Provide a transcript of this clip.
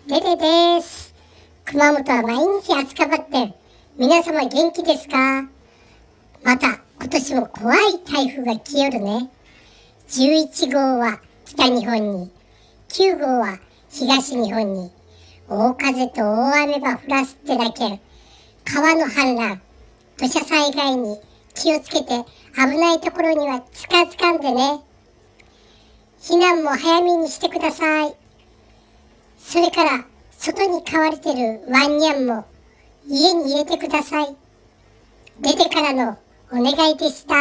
デデです。熊本は毎日暑かばってる。皆様元気ですか？また今年も怖い台風が来よるね。11号は北日本に、9号は東日本に、大風と大雨が降らすってだけ、川の氾濫、土砂災害に気をつけて危ないところには近づかんでね。避難も早めにしてください。それから外に飼われてるワンニャンも家に入れてください。デデからのお願いでした。